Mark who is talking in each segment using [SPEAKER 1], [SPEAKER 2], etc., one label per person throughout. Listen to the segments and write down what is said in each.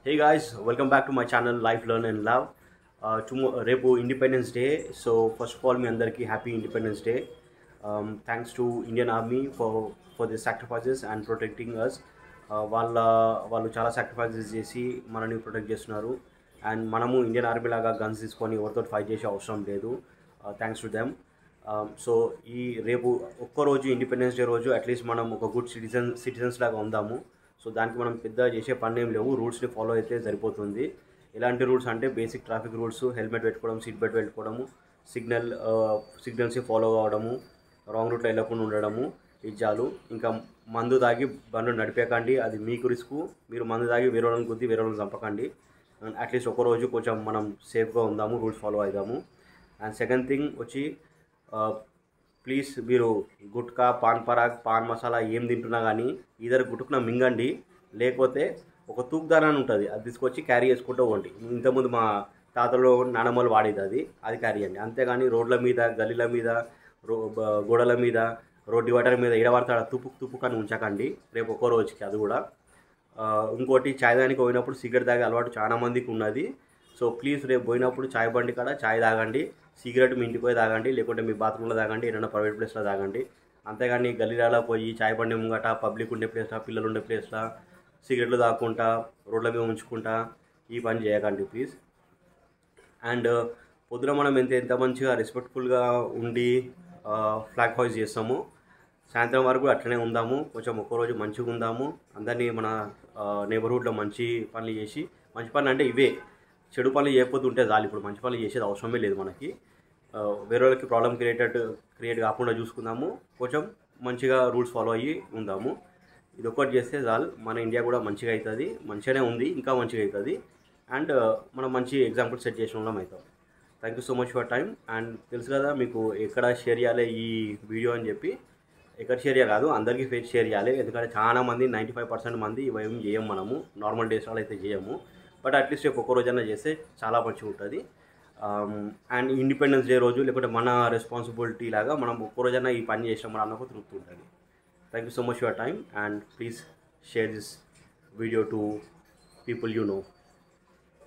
[SPEAKER 1] Hey guys, welcome back to my channel Life Learn and Love. Repu Independence Day. So first of all, me andarki happy Independence Day. Thanks to Indian Army for their sacrifices and protecting us. వాళ్ళు చాలా sacrifices చేసి మనని protect చేస్తున్నారు. And మనము Indian army లాగా guns తీసుకొని ఎవరితో fight చేసే అవసరం లేదు. Thanks to them. సో ఈ రేపు ఒక్కరోజు ఇండిపెండెన్స్ డే రోజు అట్లీస్ట్ మనం ఒక గుడ్ సిటిజన్స్ లాగా ఉందాము. సో దానికి మనం పెద్ద చేసే పని ఏం లేవు, రూల్స్ని ఫాలో అయితే సరిపోతుంది. ఎలాంటి రూల్స్ అంటే బేసిక్ ట్రాఫిక్ రూల్స్, హెల్మెట్ పెట్టుకోవడం, సీట్ బెల్ట్ పెట్టుకోవడము, సిగ్నల్స్ని ఫాలో కావడము, రాంగ్ రూట్లో వెళ్ళకుండా ఉండడము, ఇజ్జాలు. ఇంకా మందు తాగి బండ్లు నడిపేకండి, అది మీకు రిస్క్. మీరు మందు తాగి వేరే వాళ్ళని గుద్ది వేరే వాళ్ళని చంపకండి. అట్లీస్ట్ ఒకరోజు కొంచెం మనం సేఫ్గా ఉందాము, రూల్స్ ఫాలో అవుదాము. అండ్ సెకండ్ థింగ్ వచ్చి ప్లీజ్ మీరు గుట్కా, పాన్ పరాగ్, పాన్ మసాలా ఏం తింటున్నా కానీ ఇద్దరు గుట్టుకున్న మింగండి, లేకపోతే ఒక తూక్దాన అని ఉంటుంది, అది తీసుకొచ్చి క్యారీ చేసుకుంటూ పోండి. ఇంతకుముందు మా తాతలు నానమ్మలు వాడేది, అది క్యారీ చేయండి. అంతేగాని రోడ్ల మీద, గల్లీల మీద, గోడల మీద, రోడ్డు వాటర్ మీద ఎడబడతాడ తుపుకు అని ఉంచకండి రేపు ఒక్కో రోజుకి. అది కూడా ఇంకోటి, చాయ్ దానికి పోయినప్పుడు సిగరెట్ తాగే అలవాటు చాలా మందికి ఉన్నది. సో ప్లీజ్ రేపు పోయినప్పుడు చాయ్ బండి కాడ చాయ్ తాగండి, సిగరెట్ మీ ఇంటికి పోయి తాగండి, లేకుంటే మీ బాత్రూంలో తాగండి, ఏదైనా ప్రైవేట్ ప్లేస్లో తాగండి. అంతేగాని గల్లీలలో పోయి చాయ్ బండి ముంగట, పబ్లిక్ ఉండే ప్లేస్లో, పిల్లలు ఉండే ప్లేస్లో సిగరెట్లు తాగుకుంటా, రోడ్ల మీద ఉంచుకుంటా ఈ పని చేయకండి ప్లీజ్. అండ్ పొద్దున మనం ఎంత మంచిగా రెస్పెక్ట్ఫుల్గా ఉండి ఫ్లాగ్ హాయిస్ట్ చేస్తాము, సాయంత్రం వరకు అట్లనే ఉందాము. కొంచెం ఒక్కరోజు మంచిగా ఉందాము. అందరినీ మన నేబర్హుడ్లో మంచి పనులు చేసి, మంచి పనులు అంటే ఇవే, చెడు పనులు చేయకపోతే ఉంటే చాలు. ఇప్పుడు మంచి పనులు చేసేది అవసరమే లేదు మనకి. వేరే వాళ్ళకి ప్రాబ్లం క్రియేట్ కాకుండా చూసుకుందాము, కొంచెం మంచిగా రూల్స్ ఫాలో అయ్యి ఉందాము. ఇది ఒక్కటి చేస్తే చాలు, మన ఇండియా కూడా మంచిగా అవుతుంది, మంచిగానే ఉంది, ఇంకా మంచిగా అవుతుంది. అండ్ మనం మంచి ఎగ్జాంపుల్ సెట్ చేసిన వాళ్ళం అవుతాం. Thank you so much for time. And తెలుసు కదా మీకు ఎక్కడ షేర్ చేయాలి ఈ వీడియో అని చెప్పి. ఎక్కడ షేర్ కాదు, అందరికీ ఫేస్ షేర్ చేయాలి. ఎందుకంటే చాలా మంది, 95% మంది ఇవేం చేయం, మనము నార్మల్ డేస్లో అయితే చేయము. బట్ అట్లీస్ట్ ఒక్కొక్క రోజైనా చేస్తే చాలా మంచిగా ఉంటుంది. అండ్ ఇండిపెండెన్స్ డే రోజు, లేకపోతే మన రెస్పాన్సిబిలిటీ లాగా మనం ఒక్క రోజైనా ఈ పని చేసినాం మన అన్నకు తృప్తి ఉంటుంది. Thank you so much your time. And please share this video to people you know.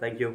[SPEAKER 1] Thank you.